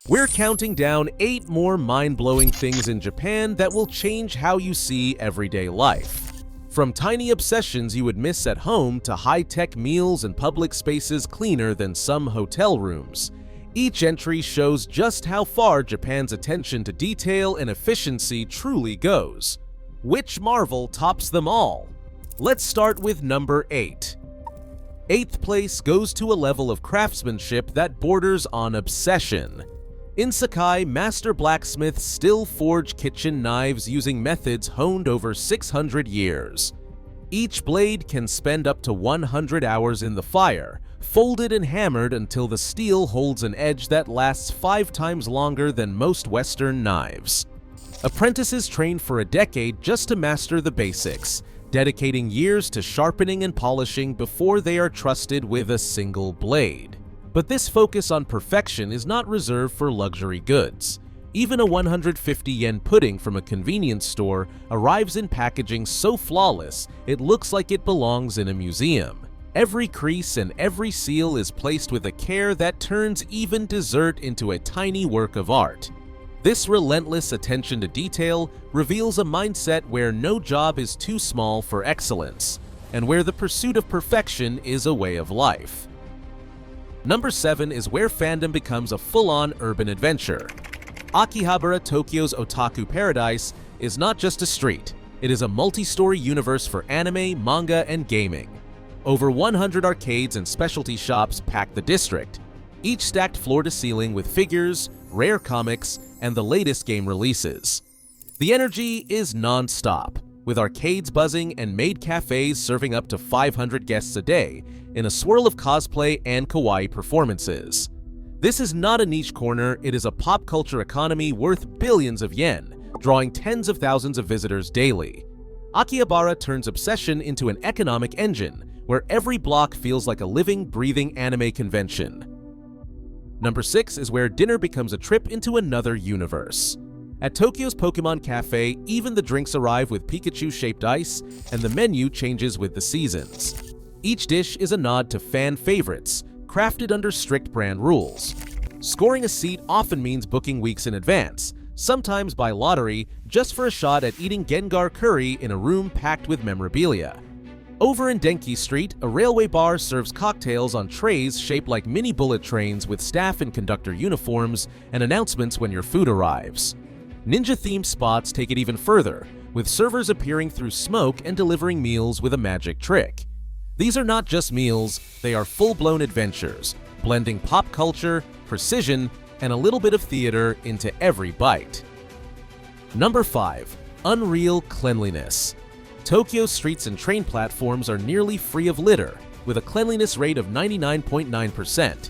We're counting down 8 more mind-blowing things in Japan that will change how you see everyday life. From tiny obsessions you would miss at home to high-tech meals and public spaces cleaner than some hotel rooms. Each entry shows just how far Japan's attention to detail and efficiency truly goes. Which marvel tops them all? Let's start with number 8. 8th place goes to a level of craftsmanship that borders on obsession. In Sakai, master blacksmiths still forge kitchen knives using methods honed over 600 years. Each blade can spend up to 100 hours in the fire, folded and hammered until the steel holds an edge that lasts 5 times longer than most Western knives. Apprentices train for a decade just to master the basics, dedicating years to sharpening and polishing before they are trusted with a single blade. But this focus on perfection is not reserved for luxury goods. Even a 150 yen pudding from a convenience store arrives in packaging so flawless it looks like it belongs in a museum. Every crease and every seal is placed with a care that turns even dessert into a tiny work of art. This relentless attention to detail reveals a mindset where no job is too small for excellence, and where the pursuit of perfection is a way of life. Number 7 is where fandom becomes a full-on urban adventure. Akihabara, Tokyo's otaku paradise, is not just a street. It is a multi-story universe for anime, manga, and gaming. Over 100 arcades and specialty shops pack the district, each stacked floor to ceiling with figures, rare comics, and the latest game releases. The energy is non-stop, with arcades buzzing and maid cafes serving up to 500 guests a day in a swirl of cosplay and kawaii performances. This is not a niche corner, it is a pop culture economy worth billions of yen, drawing tens of thousands of visitors daily. Akihabara turns obsession into an economic engine, where every block feels like a living, breathing anime convention. Number 6 is where dinner becomes a trip into another universe. At Tokyo's Pokemon Cafe, even the drinks arrive with Pikachu-shaped ice, and the menu changes with the seasons. Each dish is a nod to fan favorites, crafted under strict brand rules. Scoring a seat often means booking weeks in advance, sometimes by lottery, just for a shot at eating Gengar curry in a room packed with memorabilia. Over in Denki Street, a railway bar serves cocktails on trays shaped like mini bullet trains with staff in conductor uniforms and announcements when your food arrives. Ninja-themed spots take it even further, with servers appearing through smoke and delivering meals with a magic trick. These are not just meals, they are full-blown adventures, blending pop culture, precision, and a little bit of theater into every bite. Number 5. Unreal cleanliness. Tokyo's streets and train platforms are nearly free of litter, with a cleanliness rate of 99.9%.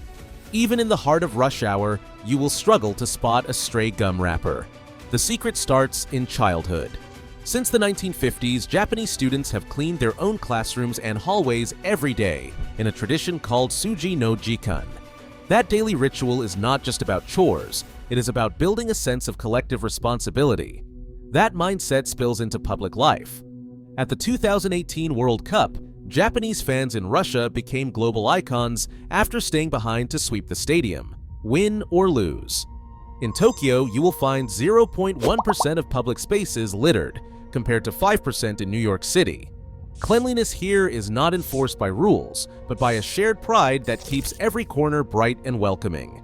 Even in the heart of rush hour, you will struggle to spot a stray gum wrapper. The secret starts in childhood. Since the 1950s, Japanese students have cleaned their own classrooms and hallways every day in a tradition called Suji no Jikan. That daily ritual is not just about chores, it is about building a sense of collective responsibility. That mindset spills into public life. At the 2018 World Cup, Japanese fans in Russia became global icons after staying behind to sweep the stadium, win or lose. In Tokyo, you will find 0.1% of public spaces littered, compared to 5% in New York City. Cleanliness here is not enforced by rules, but by a shared pride that keeps every corner bright and welcoming.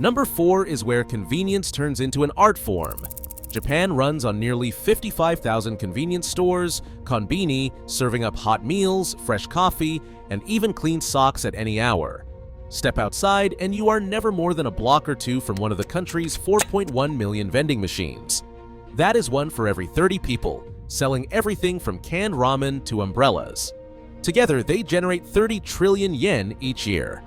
Number 4 is where convenience turns into an art form. Japan runs on nearly 55,000 convenience stores, konbini, serving up hot meals, fresh coffee, and even clean socks at any hour. Step outside and you are never more than a block or two from one of the country's 4.1 million vending machines. That is one for every 30 people, selling everything from canned ramen to umbrellas. Together, they generate 30 trillion yen each year.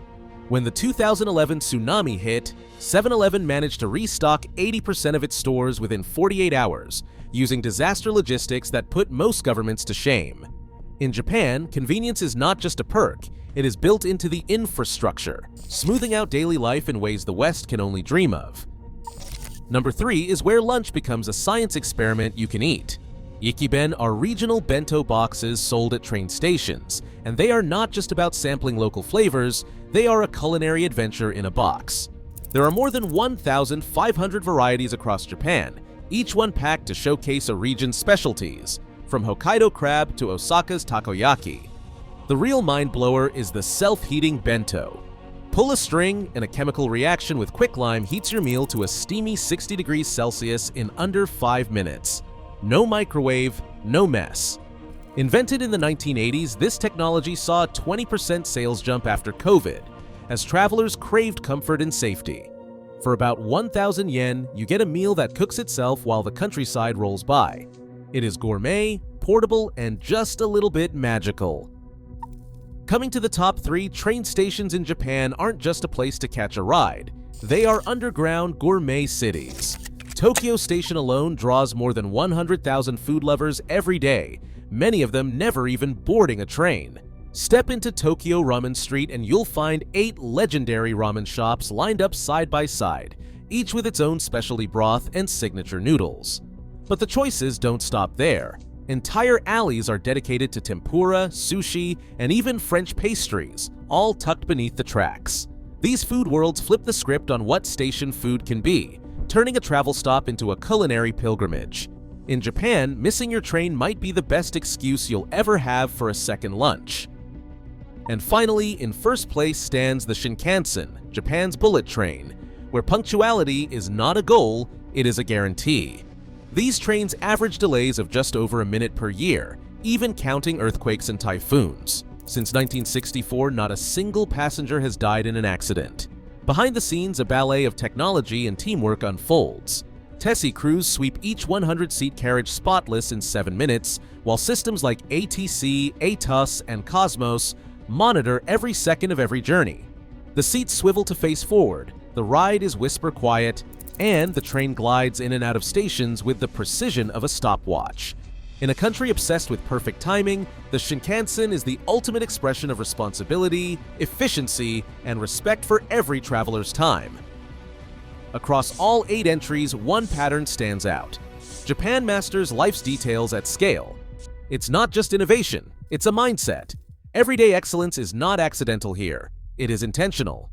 When the 2011 tsunami hit, 7-Eleven managed to restock 80% of its stores within 48 hours, using disaster logistics that put most governments to shame. In Japan, convenience is not just a perk, it is built into the infrastructure, smoothing out daily life in ways the West can only dream of. Number 3 is where lunch becomes a science experiment you can eat. Ikiben are regional bento boxes sold at train stations, and they are not just about sampling local flavors, they are a culinary adventure in a box. There are more than 1,500 varieties across Japan, each one packed to showcase a region's specialties, from Hokkaido crab to Osaka's takoyaki. The real mind-blower is the self-heating bento. Pull a string, and a chemical reaction with quicklime heats your meal to a steamy 60 degrees Celsius in under 5 minutes. No microwave, no mess. Invented in the 1980s, this technology saw a 20% sales jump after COVID, as travelers craved comfort and safety. For about 1,000 yen, you get a meal that cooks itself while the countryside rolls by. It is gourmet, portable, and just a little bit magical. Coming to the top 3, train stations in Japan aren't just a place to catch a ride. They are underground gourmet cities. Tokyo Station alone draws more than 100,000 food lovers every day, many of them never even boarding a train. Step into Tokyo Ramen Street and you'll find 8 legendary ramen shops lined up side by side, each with its own specialty broth and signature noodles. But the choices don't stop there. Entire alleys are dedicated to tempura, sushi, and even French pastries, all tucked beneath the tracks. These food worlds flip the script on what station food can be, turning a travel stop into a culinary pilgrimage. In Japan, missing your train might be the best excuse you'll ever have for a second lunch. And finally, in first place stands the Shinkansen, Japan's bullet train, where punctuality is not a goal, it is a guarantee. These trains average delays of just over a minute per year, even counting earthquakes and typhoons. Since 1964, not a single passenger has died in an accident. Behind the scenes, a ballet of technology and teamwork unfolds. Tessie crews sweep each 100-seat carriage spotless in 7 minutes, while systems like ATC, ATOS, and Cosmos monitor every second of every journey. The seats swivel to face forward, the ride is whisper quiet, and the train glides in and out of stations with the precision of a stopwatch. In a country obsessed with perfect timing, the Shinkansen is the ultimate expression of responsibility, efficiency, and respect for every traveler's time. Across all 8 entries, one pattern stands out. Japan masters life's details at scale. It's not just innovation, it's a mindset. Everyday excellence is not accidental here, it is intentional.